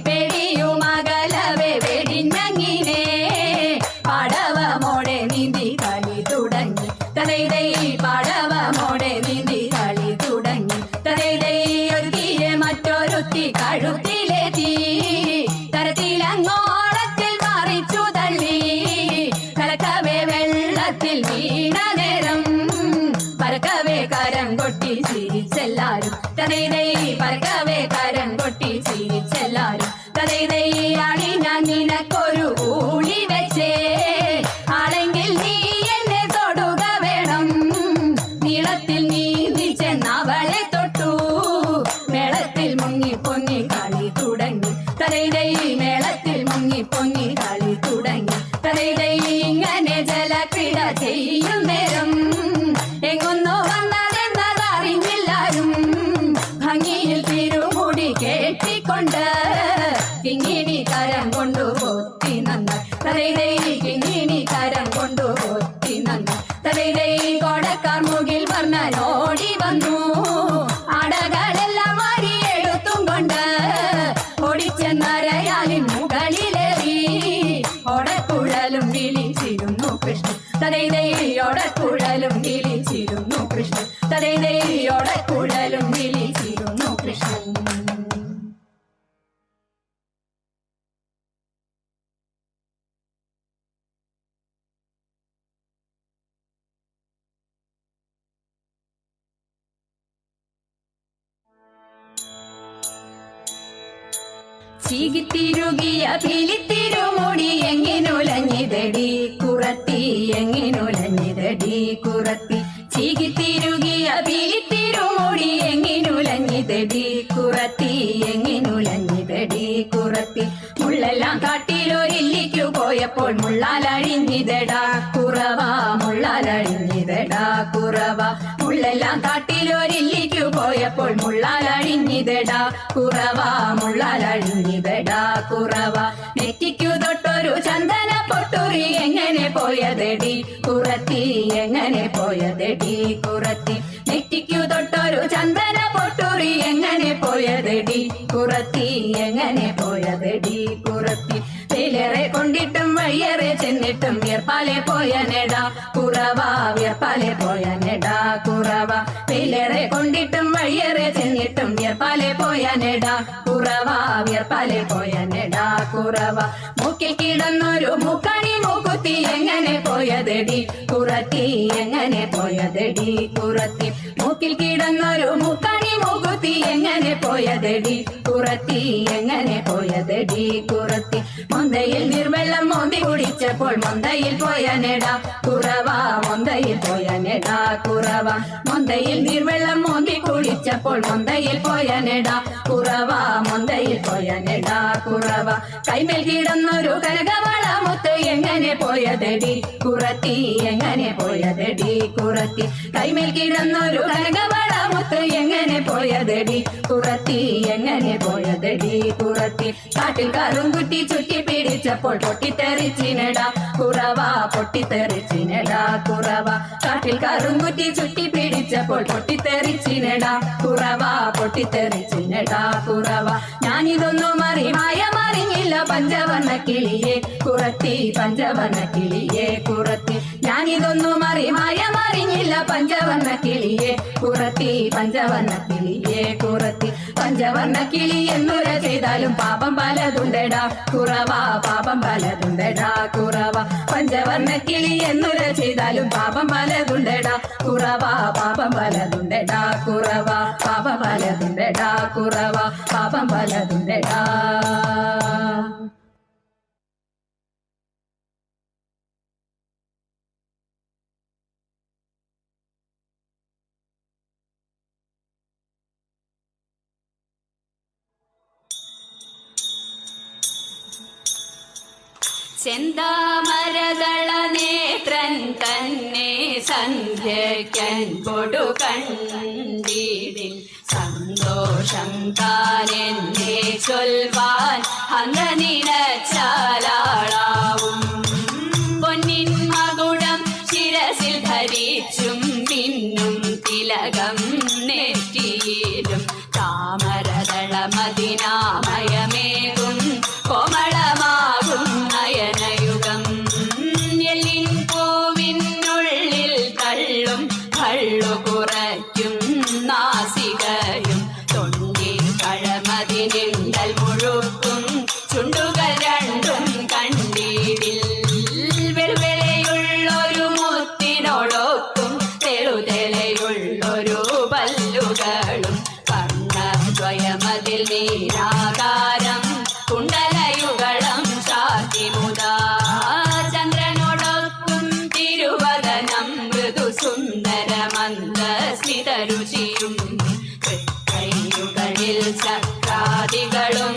Speaker 4: വെടിയുമകലവെ വെടിഞ്ഞങ്ങിനെ പാടവമോടെ നീന്തി കളി തുടങ്ങി തതൈതൈ പാടവമോടെ നീന്തി കളി തുടങ്ങി തതൈതൈ ഒരു തീരെ മറ്റൊരുത്തി കഴുത്തിലെത്തി തരത്തിലങ്ങോളത്തിൽ മറിച്ചു തള്ളി കലക്കവേ വെള്ളത്തിൽ വീണ നേരം പരക്കവേ കരം കൊട്ടി ചിരിച്ചെല്ലാരും തതൈതൈ പരക്കവേ കരം കൊട്ടി ചിരിച്ചെല്ലാരും തതൈതൈ ആടി ഞാൻ നിനക്കൊരു ഊളി വെച്ചേ ആണെങ്കിൽ നീ എന്നെ തൊടുക വേണം നീളത്തിൽ നീന്തി ചെന്നവളെ തൊട്ടു മേളത്തിൽ മുങ്ങി പൊങ്ങി കളി തുടങ്ങി തതൈതൈ മേളത്തിൽ മുങ്ങി പൊങ്ങി കളി തുടങ്ങി തതൈതൈ ഇങ്ങനെ ജലക്രീഡ ചെയ്യും നേരം എങ്ങൊന്നു വന്നതെന്നതറിഞ്ഞില്ലാരും ഭംഗിയിൽ തിരുമുടി കേട്ടിക്കൊണ്ട് കിങ്ങിണി കരം കൊണ്ടു പൊത്തി നന്നായി തതൈതൈ കിങ്ങിണി കരം കൊണ്ടു പൊത്തി നന്നായി തതൈതൈ കോടക്കാർ മുകിൽ പറഞ്ഞാൽ ഓടി വന്നു അടകളെല്ലാം അരിയെടുത്തും കൊണ്ട് ഓടിച്ചെന്നരയാലിൻ മുകളിലേറി ഓടക്കുഴലും വിളിച്ചിരുന്നു കൃഷ്ണൻ തതൈതൈ ഓടക്കുഴലും വിളിച്ചിരുന്നു കൃഷ്ണൻ തതൈതൈ ഓടക്കുഴലും വിളിച്ചിരുന്നു കൃഷ്ണൻ. ചീകിത്തിരുകിയ പിലിത്തിരുമുടി എങ്ങിനുലഞ്ഞിതടി കുറത്തി എങ്ങിനുലഞ്ഞിതടി കുറത്തി ചീകിത്തിരുകിയ പിലിത്തിരുമുടി എങ്ങിനുലഞ്ഞിതടി കുറത്തി എങ്ങിനുലഞ്ഞിതടി കുറത്തി മുള്ളെല്ലാം കാട്ടിലൊരില്ലിക്കു പോയപ്പോൾ മുള്ളാലഴിഞ്ഞിതടാ കുറവ മുള്ളാലഴിഞ്ഞിതടാ കുറവ മുള്ളെല്ലാം കാട്ടിലൊരില്ലിക്കു പോയപ്പോൾ മുള്ളാലഴിഞ്ഞിതടാ കുറവ മുള്ളാലഴിഞ്ഞിതടാ കുറവ നെറ്റിക്കു തൊട്ടൊരു ചന്ദന പൊട്ടുറി എങ്ങനെ പോയതെടി കുറത്തി എങ്ങനെ പോയതെടി കുറത്തി നെറ്റിക്കു തൊട്ടൊരു ചന്ദന പൊട്ടുറി എങ്ങനെ പോയതെടി കുറത്തി എങ്ങനെ പോയതെടി കുറത്തി വെയിലേറെ കൊണ്ടിട്ടും വഴിയേറെ ചെന്നിട്ടും വിയർപ്പാലെ പോയനെടാ കുറവ വിയർപ്പാലെ പോയനെടാ കുറവ വെയിലേറെ കൊണ്ടിട്ടും വഴിയേറെ ചെന്നിട്ടും വിയർപ്പാലെ പോയനെടാ കുറവ വിയർപ്പാലെ പോയനെടാ കുറവ മൂക്കിൽ കിടന്നൊരു മൂക്കണി മൂക്കുത്തി എങ്ങനെ പോയതെടി കുറത്തി എങ്ങനെ പോയതെടി കുറത്തി മൂക്കിൽ കിടന്നൊരു മൂക്കണി മൂക്കുത്തി എങ്ങനെ പോയതെടി കുറത്തി എങ്ങനെ പോയതെടി കുറത്തി മൊന്തയിൽ നിർവെള്ളം മോന്തി കുടിച്ചപ്പോൾ മൊന്തയിൽ പോയനെടാ കുറവ മൊന്തയിൽ പോയനെടാ കുറവ മൊന്തയിൽ നിർവെള്ളം മോന്തി കുടിച്ചപ്പോൾ മൊന്തയിൽ പോയനെടാ കുറവ മൊന്തയിൽ പോയനെടാ കുറവ കൈമേൽ കിടന്നൊരു കനകവള മുത്ത് എങ്ങനെ പോയതെടി കുറത്തി എങ്ങനെ പോയതെടി കുറത്തി കൈമേൽ കിടന്നൊരു കനകവള മുത്ത് എങ്ങനെ പോയതെടി കുറത്തി എങ്ങനെ പോയതെടി കുറത്തി കാട്ടിൽ കറുംകുറ്റി ചുറ്റി പിടിച്ചപ്പോൾ പൊട്ടിത്തെറിച്ചിനെടാ കുറവ പൊട്ടിത്തെറിച്ചിനെടാ കുറവ കാട്ടിൽ കറുംകുറ്റി ചുറ്റി പിടിച്ചപ്പോൾ പൊട്ടിത്തെറിച്ചിനെടാ കുറവ പൊട്ടിത്തെറിച്ചിനെടാ കുറവ ഞാനിതൊന്നും മറിഞ്ഞില്ല പഞ്ചവർണ്ണ കിളിയെ കുറത്തി പഞ്ചവർണ്ണ കിളിയെ കുറത്തി ഞാനിതൊന്നും മറിഞ്ഞില്ല പഞ്ചവർണ്ണ കിളിയെ കുറത്തി പഞ്ചവർണ്ണ കിളിയെ കുറത്തി പഞ്ചവർണ്ണ കിളി എന്നുര ചെയ്താലും പാപം പലതുണ്ടടാ കുറവ പാപം പലതുണ്ടടാ കുറവ പഞ്ചവർണ്ണ കിളി എന്നുര ചെയ്താലും പാപം പലതുണ്ടടാ കുറവ പാപം പലതുണ്ടടാ കുറവ പാപം പലതുണ്ടടാ കുറവ പാപം പലതുണ്ടടാ. ചെന്താമരദള നേത്രൻ തന്നെ സന്ധ്യയ്ക്കൻ കൊടു കണ്ടീടിൽ സന്തോഷം താനെന്നെ ചൊൽവാൻ അംഗനിനച്ചാലാളാവും പൊന്നിൻ മകുടം ശിരസിൽ ധരിച്ചും മിന്നും തിലകം നെറ്റിയിലും താമരദള മദിനാമയമേകും കോമളമാകും നയനയുഗം എല്ലിൻ പൂവിനുള്ളിൽ തള്ളും കള്ളു കുറയ്ക്കും നാസികയും തൊണ്ടിൽ കഴമതിനിണ്ടൽ മുഴുക്കും ചുണ്ടുകൾ രണ്ടും കണ്ടീടിൽ വെളുവെളയുള്ളൊരു മുത്തിനോടൊക്കും തെളുതെളയുള്ളൊരു പല്ലുകളും കർണദ്വയമതിൽ നീരാകാരം കുണ്ടലയുഗളം ശാന്തിമുദാ ചന്ദ്രനോടൊക്കും തിരുവദനം മൃദു സുന്ദരമന്ദസ്മിതരുചിയും കൈയുകളിൽ ചക്രാദികളും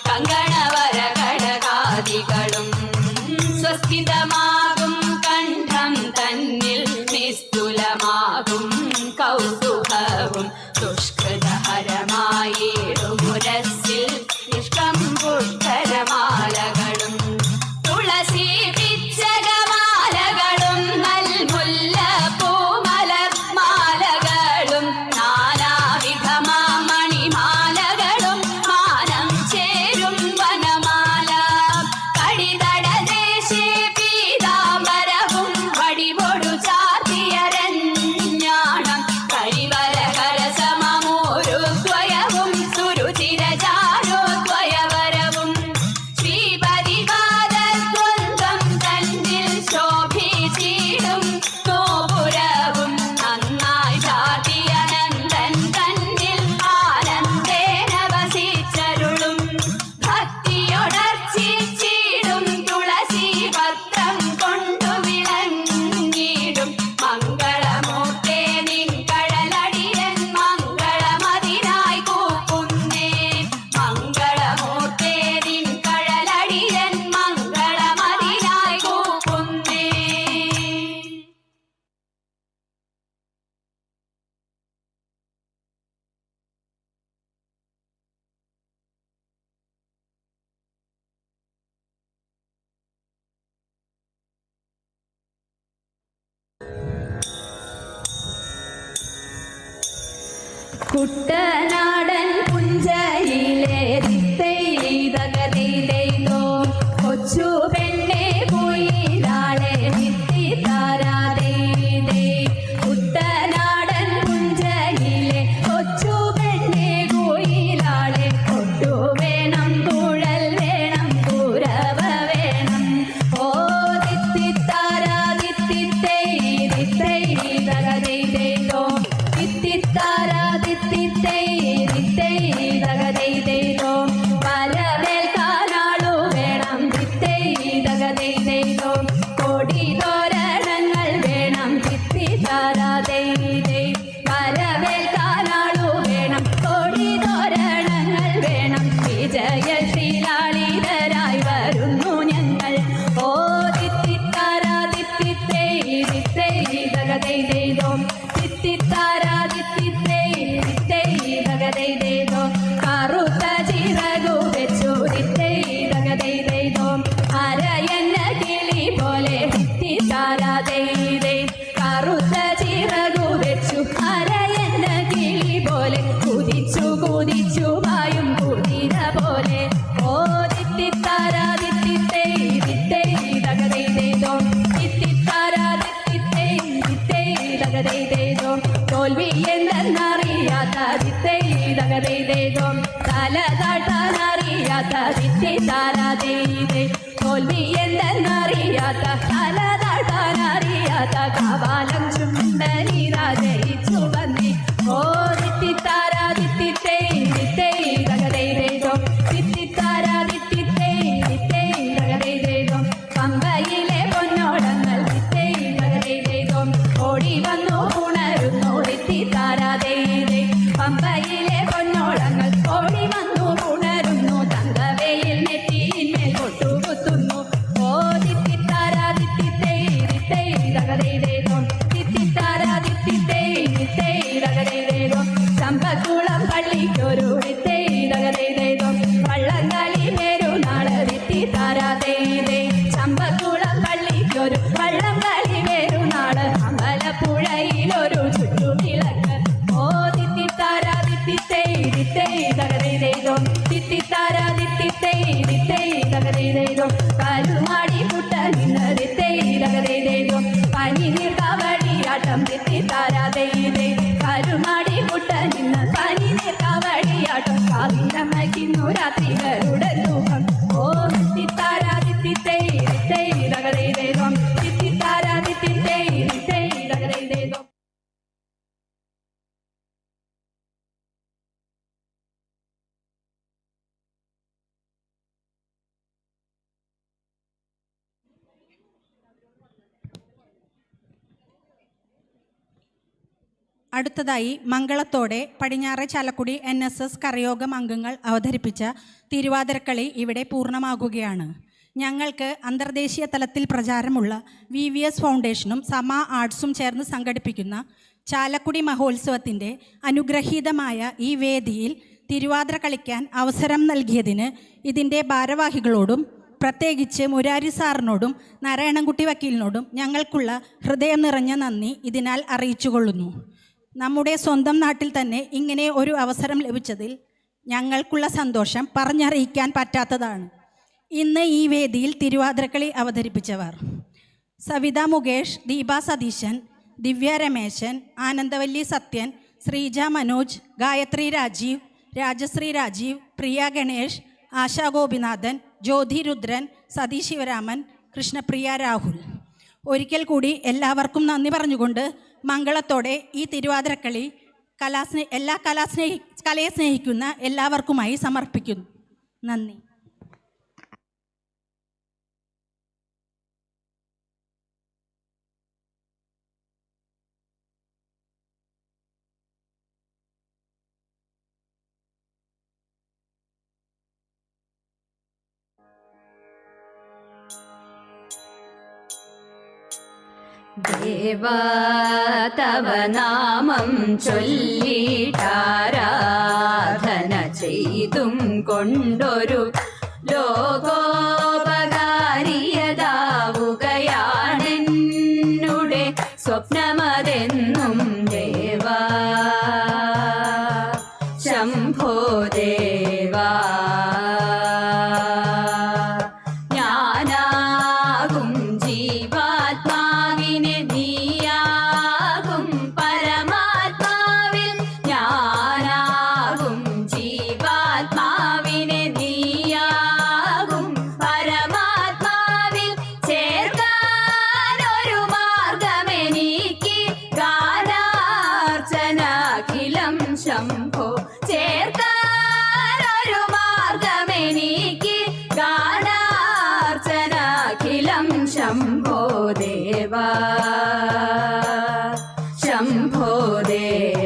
Speaker 4: കങ്കണവര കടകാദികളും സ്വസ്ഥിതമാകും കണ്ഠം തന്നിൽ നിസ്തുലമാകും കൗതുകവും ദുഷ്കൃതഹരമായിടുമുരസിൽ നിഷ്കം പുഷ്കരമാലകളും തുളസി പിച്ചകമാലകളും നൽമുല്ല പൂമലർമാലകളും നാനാവിധമാമണിമാലകളും മാനം ചേരും വനമാല കടിതടദേശേ പീതാംബരവും വടിപൊടു ചാർത്തിയരഞ്ഞാണം കരിവര കരസമൂരുദ്വയവും സുരുചിരചാരുദ്വയവരവും ശ്രീപരിവാദദ്വന്ദ്വം തന്നിൽ ശോഭിച്ചിടും ഗോപുരവും നന്നായി ചാർത്തിയനന്ദൻ തന്നിൽ ആനന്ദേന വസിച്ചരുളും ഭക്തിയൊടർച്ചിച്ചിടും തുളസി പത്രം കൊണ്ടു വിളങ്ങിടും മംഗളമൂർത്തേ നിൻ കഴലടിയൻ മംഗളമതിനായി കൂപ്പുന്നേ മംഗളമൂർത്തേ നിൻ കഴലടിയൻ മംഗളമതിനായി കൂപ്പുന്നേ. കുട്ടനാടൻ പുഞ്ചയിലെ ദിത്തൈതകതീതോ കൊച്ചു പെണ്ണെ കുയിലാളെ ദിത്തിതാരാതേ കുട്ടനാടൻ പുഞ്ചയിലെ കൊച്ചു പെണ്ണെ കുയിലാളെ കൊട്ടു വേണം കുഴൽ വേണം കുരവ വേണം ഓ ദിത്തിത്താരാ ദിത്തിത്തൈ ദിത്തൈതകതീതോ ദിത്തിത്താരാ ദിത്തൈതകതൈതോ വരവേൽക്കാനാളു വേണം ദിത്തൈതകതൈതോ കൊടി തോരണങ്ങൾ വേണം ദിത്തിതാരാതൈതൈ വരവേൽക്കാനാളു വേണം കൊടി തോരണങ്ങൾ വേണം വിജയശീലാളിതരായി വരുന്നു ഞങ്ങൾ ഓ ദിത്തിത്താരാ ദിത്തൈതകതൈതോ ദിത്തിത്താരാ ദിത്തൈതകതൈതോ കറുത്ത ചിറകു വെച്ചു ദിത്തൈതകതൈതോ അരയന്ന കിളി പോലെ ദിത്തിത്താരാതൈതൈ കറുത്ത ചിറകു വെച്ചു തകതേതേതോ തോൽവി എന്തെന്നറിയാത്ത തകതേതേതോ തല താട്ടാനറിയാത്ത താരാതേതേ തോൽവി എന്തെന്നറിയാത്ത തല താട്ടാനറിയാത്ത കാവാലം ചുണ്ടനി രാജയിച്ചു വന്നി ഓ ദിത്തിത്താരാ ദിത്തിത്തേ ദിത്തേ തകതേതേതോ ദിത്തിത്താരാ ദിത്തിത്തേ ദിത്തേ തകതേതേതോ പമ്പയിലെ പൊന്നോടങ്ങൾ ദിത്തേ തകതേതേതോ ഓടി വന്നു ഉണരുന്നു ദിത്തിത്താരാതേതേ പമ്പയിലെ പൊന്നോടങ്ങൾ ഓടി വന്നു ഉണരുന്നു തങ്കവയിൽ നെറ്റിയിന്മേൽ കൊട്ടുകുത്തുന്നു ഓ ദിത്തിത്താരാ ദിത്തിത്തേ ദിത്തേ തകതേതേതോ ദിത്തിത്താരാ ദിത്തിത്തേ ദിത്തേ തകതേതേതോ ചമ്പക്കുളം പള്ളിക്കൊരു ദിത്തേ തകതേതേതോ വള്ളംകളി വേരുനാള് ദിത്തിത്താരാതേതേ ചമ്പക്കുളം പള്ളിക്കൊരു വള്ളംകളി വേരുനാള് അമ്പലപ്പുഴയിലൊരു ചുറ്റുവിളക്ക് ഓ ദിത്തിത്താരാ ദിത്തിത്തേ ദിത്തേ തകതേതേതോ ദിത്തിത്താരാ ദിത്തിത്തേ ദിത്തേ തകതേതേതോ കാലുമാടി പുട്ട നിന്ന് ദിത്തേ തകതേതേതോ പനി നീർക്കാവടിയാട്ടം ദിത്തിത്താരാതേതേ കാലുമാടി പുട്ട നിന്ന് പനി നീർക്കാവടിയാട്ടം കാവിലമ്മയ്ക്കുന്നു രാത്രികളുടെ തൂക്കം ഓ ദിത്തിത്താരാ ദിത്തിത്തേ ദിത്തേ തകതേതേതോ ദിത്തിത്താരാ ദിത്തിത്തേ ദിത്തേ തകതേതേതോ
Speaker 2: അടുത്തതായി മംഗളത്തോടെ പടിഞ്ഞാറെ ചാലക്കുടി NSS കരയോഗം അംഗങ്ങൾ അവതരിപ്പിച്ച തിരുവാതിരക്കളി ഇവിടെ പൂർണ്ണമാകുകയാണ്. ഞങ്ങൾക്ക് അന്തർദേശീയ തലത്തിൽ പ്രചാരമുള്ള VVS ഫൗണ്ടേഷനും സമ ആർട്സും ചേർന്ന് സംഘടിപ്പിക്കുന്ന ചാലക്കുടി മഹോത്സവത്തിൻ്റെ അനുഗ്രഹീതമായ ഈ വേദിയിൽ തിരുവാതിര കളിക്കാൻ അവസരം നൽകിയതിന് ഇതിൻ്റെ ഭാരവാഹികളോടും പ്രത്യേകിച്ച് മുരാരി സാറിനോടും നാരായണൻകുട്ടി വക്കീലിനോടും ഞങ്ങൾക്കുള്ള ഹൃദയം നിറഞ്ഞ നന്ദി ഇതിനാൽ അറിയിച്ചുകൊള്ളുന്നു. നമ്മുടെ സ്വന്തം നാട്ടിൽ തന്നെ ഇങ്ങനെ ഒരു അവസരം ലഭിച്ചതിൽ ഞങ്ങൾക്കുള്ള സന്തോഷം പറഞ്ഞറിയിക്കാൻ പറ്റാത്തതാണ്. ഇന്ന് ഈ വേദിയിൽ തിരുവാതിരക്കളി അവതരിപ്പിച്ചവർ സവിത മുകേഷ്, ദീപ സതീശൻ, ദിവ്യ രമേശൻ, ആനന്ദവല്ലി സത്യൻ, ശ്രീജ മനോജ്, ഗായത്രി രാജീവ്, രാജശ്രീ രാജീവ്, പ്രിയ ഗണേഷ്, ആശാ ഗോപിനാഥൻ, ജ്യോതി രുദ്രൻ, സതീഷ് ശിവരാമൻ, കൃഷ്ണപ്രിയ രാഹുൽ. ഒരിക്കൽ കൂടി എല്ലാവർക്കും നന്ദി പറഞ്ഞുകൊണ്ട് മംഗളത്തോടെ ഈ തിരുവാതിരക്കളി കലയെ സ്നേഹിക്കുന്ന എല്ലാവർക്കുമായി സമർപ്പിക്കുന്നു. നന്ദി.
Speaker 4: ദേവാ തവ നാമം ചൊല്ലിട്ടാരാധന ചെയ്തും കൊണ്ടൊരു ലോകോപകാരിയതാവുകയാണെന്നുടെ സ്വപ്നമതെന്നും ദേവാ ശംഭോ ദേവാ ശംഭോ ചേർക്കാനൊരു മാർഗമെനിക്ക് ഗാനാർച്ചനാഖിലം ശംഭോ ദേവാ ശംഭോ ദേവാ